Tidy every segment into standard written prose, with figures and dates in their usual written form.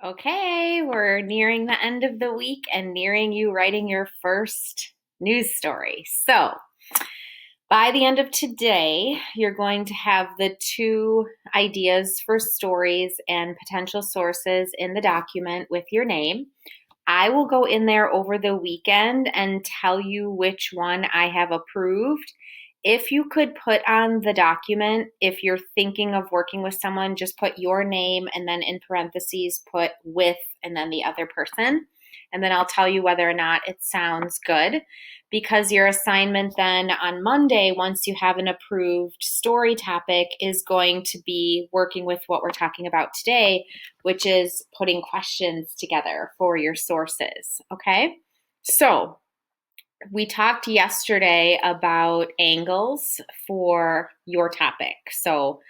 Okay, we're nearing the end of the week and nearing you writing your first news story. So, by the end of today, you're going to have the two ideas for stories and potential sources in the document with your name. I will go in there over the weekend and tell you which one I have approved. If you could put on the document, if you're thinking of working with someone, just put your name and then in parentheses put with and then the other person. And then I'll tell you whether or not it sounds good. Because your assignment then on Monday, once you have an approved story topic, is going to be working with what we're talking about today, which is putting questions together for your sources. Okay? So, we talked yesterday about angles for your topic. So,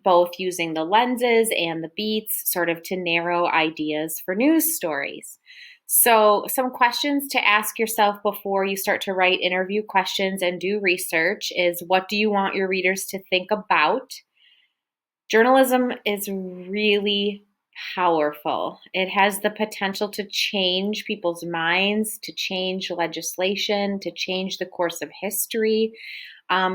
both using the lenses and the beats sort of to narrow ideas for news stories. So, some questions to ask yourself before you start to write interview questions and do research is, what do you want your readers to think about? Journalism is really powerful. It has the potential to change people's minds, to change legislation, to change the course of history.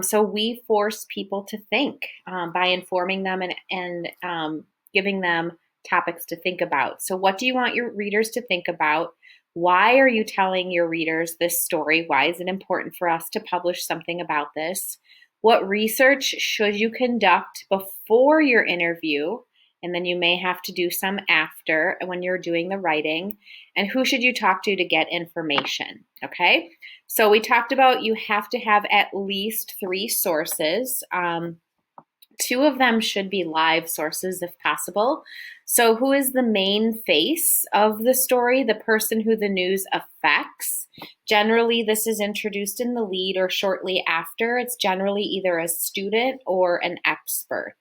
So we force people to think by informing them and giving them topics to think about. So, what do you want your readers to think about? Why are you telling your readers this story? Why is it important for us to publish something about this? What research should you conduct before your interview? And then you may have to do some after when you're doing the writing. And who should you talk to get information? Okay. So we talked about you have to have at least 3 sources. 2 of them should be live sources if possible. So who is the main face of the story, the person who the news affects? Generally, this is introduced in the lead or shortly after. It's generally either a student or an expert.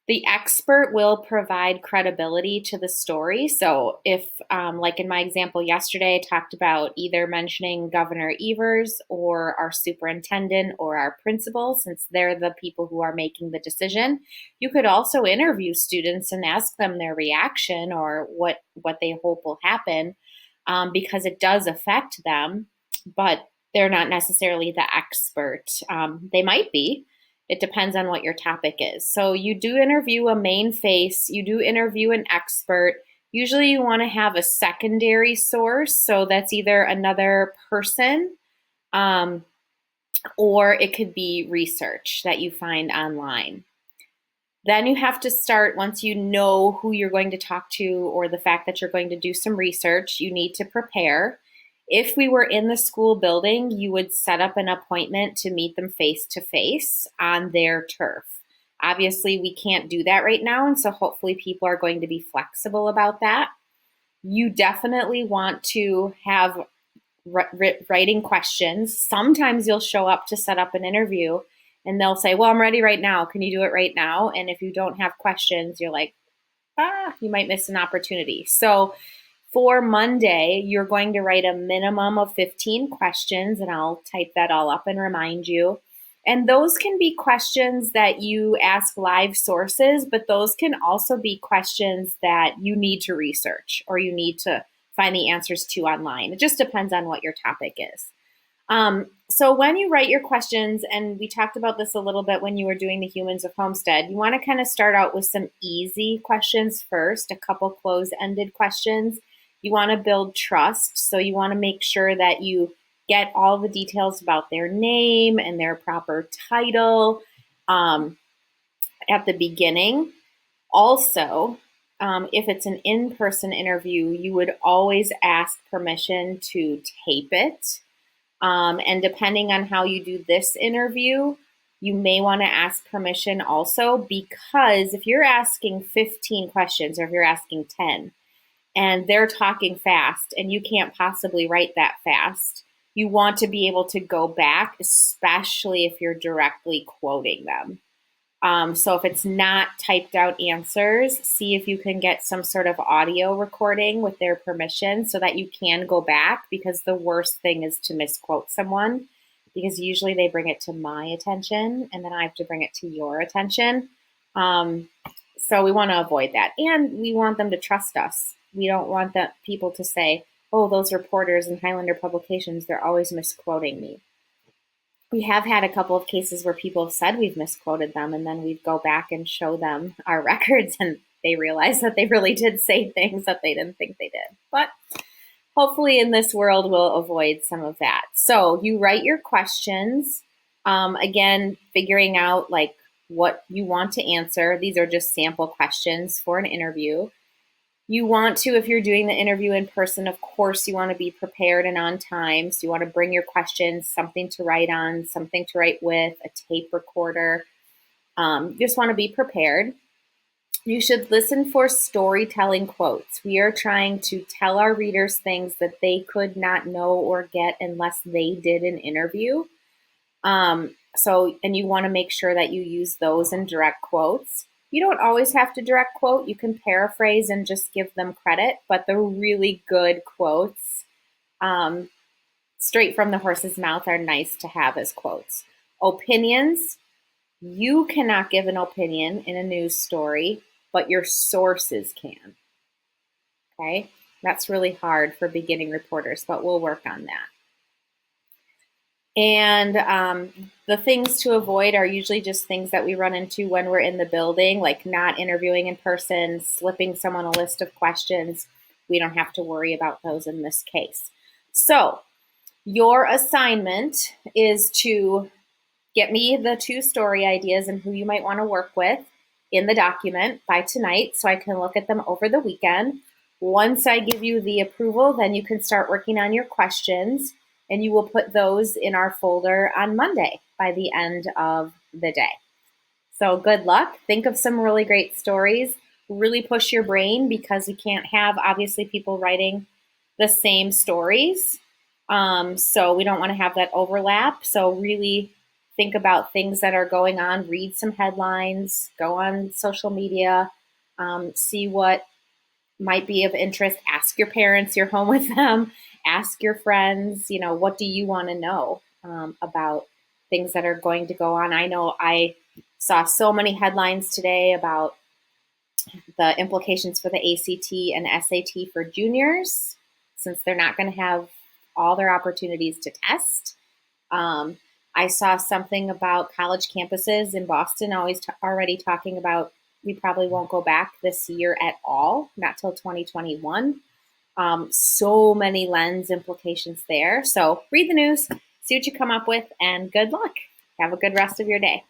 The expert will provide credibility to the story. So if, like in my example yesterday, I talked about either mentioning Governor Evers or our superintendent or our principal, since they're the people who are making the decision. You could also interview students and ask them their reaction or what they hope will happen, because it does affect them, but they're not necessarily the expert. They might be. It depends on what your topic is. So you do interview a main face, you do interview an expert. Usually you want to have a secondary source. So that's either another person, or it could be research that you find online. Then you have to start, once you know who you're going to talk to or the fact that you're going to do some research, you need to prepare. If we were in the school building, you would set up an appointment to meet them face to face on their turf. Obviously, we can't do that right now, and so hopefully people are going to be flexible about that. You definitely want to have writing questions. Sometimes you'll show up to set up an interview and they'll say, well, I'm ready right now. Can you do it right now? And if you don't have questions, you're like, you might miss an opportunity. So for Monday, you're going to write a minimum of 15 questions, and I'll type that all up and remind you. And those can be questions that you ask live sources, but those can also be questions that you need to research or you need to find the answers to online. It just depends on what your topic is. So when you write your questions, and we talked about this a little bit when you were doing the Humans of Homestead, you want to kind of start out with some easy questions first, a couple close-ended questions. You want to build trust, so you want to make sure that you get all the details about their name and their proper title at the beginning. Also, if it's an in-person interview, you would always ask permission to tape it. And depending on how you do this interview, you may want to ask permission also, because if you're asking 15 questions or if you're asking 10, and they're talking fast and you can't possibly write that fast, you want to be able to go back, especially if you're directly quoting them. So if it's not typed out answers, see if you can get some sort of audio recording with their permission so that you can go back, because the worst thing is to misquote someone, because usually they bring it to my attention and then I have to bring it to your attention. So we want to avoid that. And we want them to trust us. We don't want the people to say, oh, those reporters in Highlander publications, they're always misquoting me. We have had a couple of cases where people have said we've misquoted them, and then we'd go back and show them our records, and they realize that they really did say things that they didn't think they did. But hopefully in this world, we'll avoid some of that. So you write your questions, again, figuring out like what you want to answer. These are just sample questions for an interview. You want to, if you're doing the interview in person, of course, you want to be prepared and on time. So you want to bring your questions, something to write on, something to write with, a tape recorder. You just want to be prepared. You should listen for storytelling quotes. We are trying to tell our readers things that they could not know or get unless they did an interview. And you want to make sure that you use those in direct quotes. You don't always have to direct quote. You can paraphrase and just give them credit, but the really good quotes, straight from the horse's mouth, are nice to have as quotes. Opinions. You cannot give an opinion in a news story, but your sources can. Okay? That's really hard for beginning reporters, but we'll work on that. And the things to avoid are usually just things that we run into when we're in the building, like not interviewing in person, slipping someone a list of questions. We don't have to worry about those in this case. So your assignment is to get me the 2 story ideas and who you might want to work with in the document by tonight so I can look at them over the weekend. Once I give you the approval, then you can start working on your questions, and you will put those in our folder on Monday by the end of the day. So good luck. Think of some really great stories. Really push your brain, because we can't have, obviously, people writing the same stories. So we don't want to have that overlap. So really think about things that are going on. Read some headlines. Go on social media. See what might be of interest. Ask your parents, you're home with them. Ask your friends, what do you want to know about things that are going to go on? I know I saw so many headlines today about the implications for the ACT and SAT for juniors, since they're not going to have all their opportunities to test. I saw something about college campuses in Boston already talking about we probably won't go back this year at all, not till 2021. So many lens implications there. So read the news, see what you come up with, and good luck. Have a good rest of your day.